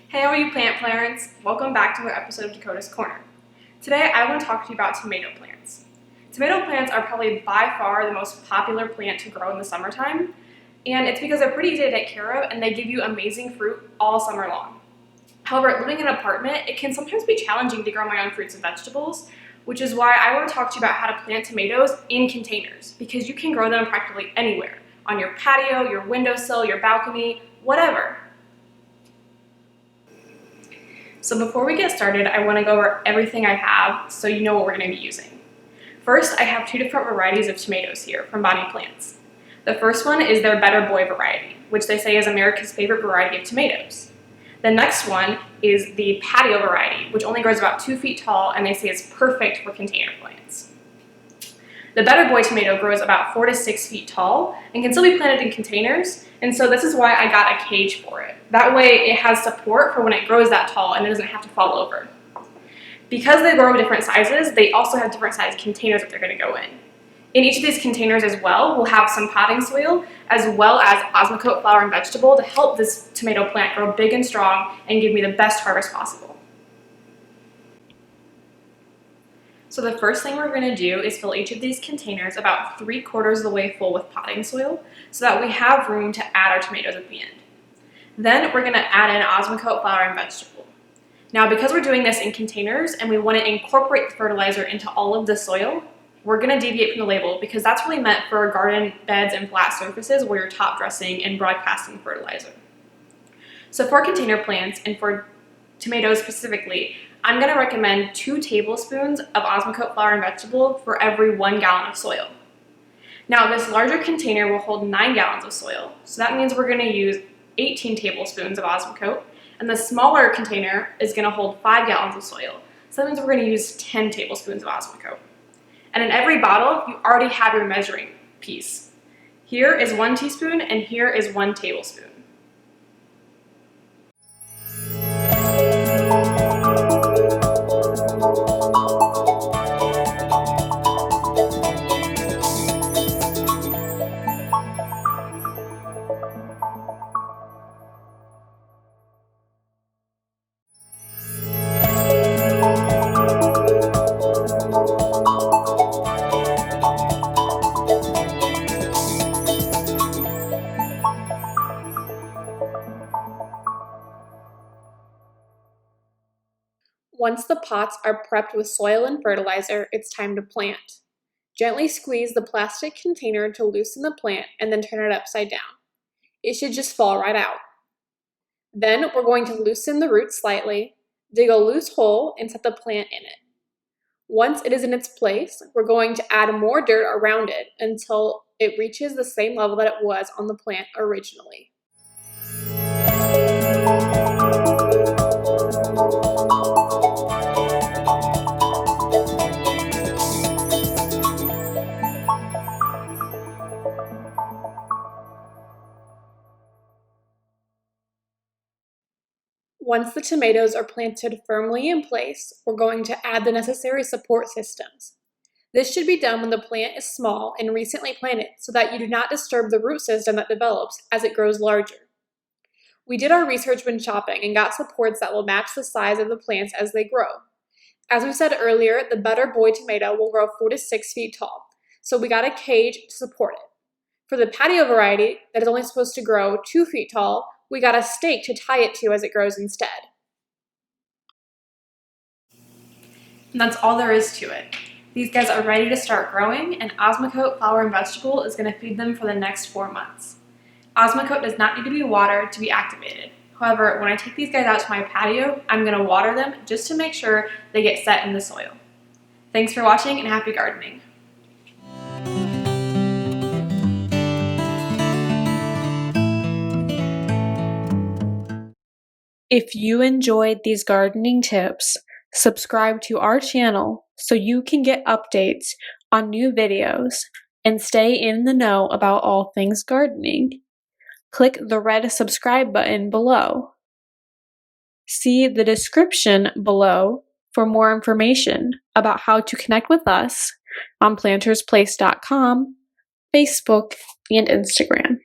Hey, how are you plant parents? Welcome back to another episode of Dakota's Corner. Today I want to talk to you about tomato plants. Tomato plants are probably by far the most popular plant to grow in the summertime, and it's because they're pretty easy to take care of and they give you amazing fruit all summer long. However, living in an apartment, it can sometimes be challenging to grow my own fruits and vegetables, which is why I want to talk to you about how to plant tomatoes in containers, because you can grow them practically anywhere, on your patio, your windowsill, your balcony, whatever. So before we get started, I want to go over everything I have so you know what we're going to be using. First, I have two different varieties of tomatoes here from Bonnie Plants. The first one is their Better Boy variety, which they say is America's favorite variety of tomatoes. The next one is the Patio variety, which only grows about 2 feet tall and they say is perfect for container plants. The Better Boy tomato grows about 4 to 6 feet tall and can still be planted in containers, and so this is why I got a cage for it. That way it has support for when it grows that tall and it doesn't have to fall over. Because they grow different sizes, they also have different size containers that they're going to go in. In each of these containers as well, we'll have some potting soil as well as Osmocote flower and vegetable to help this tomato plant grow big and strong and give me the best harvest possible. So the first thing we're going to do is fill each of these containers about 3/4 of the way full with potting soil so that we have room to add our tomatoes at the end. Then we're going to add in Osmocote flower and vegetable. Now because we're doing this in containers and we want to incorporate the fertilizer into all of the soil, we're going to deviate from the label because that's really meant for garden beds and flat surfaces where you're top dressing and broadcasting fertilizer. So for container plants and for tomatoes specifically, I'm going to recommend 2 tablespoons of Osmocote flower and vegetable for every 1 gallon of soil. Now this larger container will hold 9 gallons of soil, so that means we're going to use 18 tablespoons of Osmocote, and the smaller container is going to hold 5 gallons of soil, so that means we're going to use 10 tablespoons of Osmocote. And in every bottle, you already have your measuring piece. Here is 1 teaspoon and here is 1 tablespoon. Once the pots are prepped with soil and fertilizer, it's time to plant. Gently squeeze the plastic container to loosen the plant and then turn it upside down. It should just fall right out. Then we're going to loosen the roots slightly, dig a loose hole, and set the plant in it. Once it is in its place, we're going to add more dirt around it until it reaches the same level that it was on the plant originally. Once the tomatoes are planted firmly in place, we're going to add the necessary support systems. This should be done when the plant is small and recently planted so that you do not disturb the root system that develops as it grows larger. We did our research when shopping and got supports that will match the size of the plants as they grow. As we said earlier, the Better Boy tomato will grow 4 to 6 feet tall, so we got a cage to support it. For the Patio variety, that is only supposed to grow 2 feet tall, we got a stake to tie it to as it grows instead. And that's all there is to it. These guys are ready to start growing, and Osmocote flower and vegetable is going to feed them for the next 4 months. Osmocote does not need to be watered to be activated. However, when I take these guys out to my patio, I'm going to water them just to make sure they get set in the soil. Thanks for watching and happy gardening. If you enjoyed these gardening tips, subscribe to our channel so you can get updates on new videos and stay in the know about all things gardening. Click the red subscribe button below. See the description below for more information about how to connect with us on PlantersPlace.com, Facebook, and Instagram.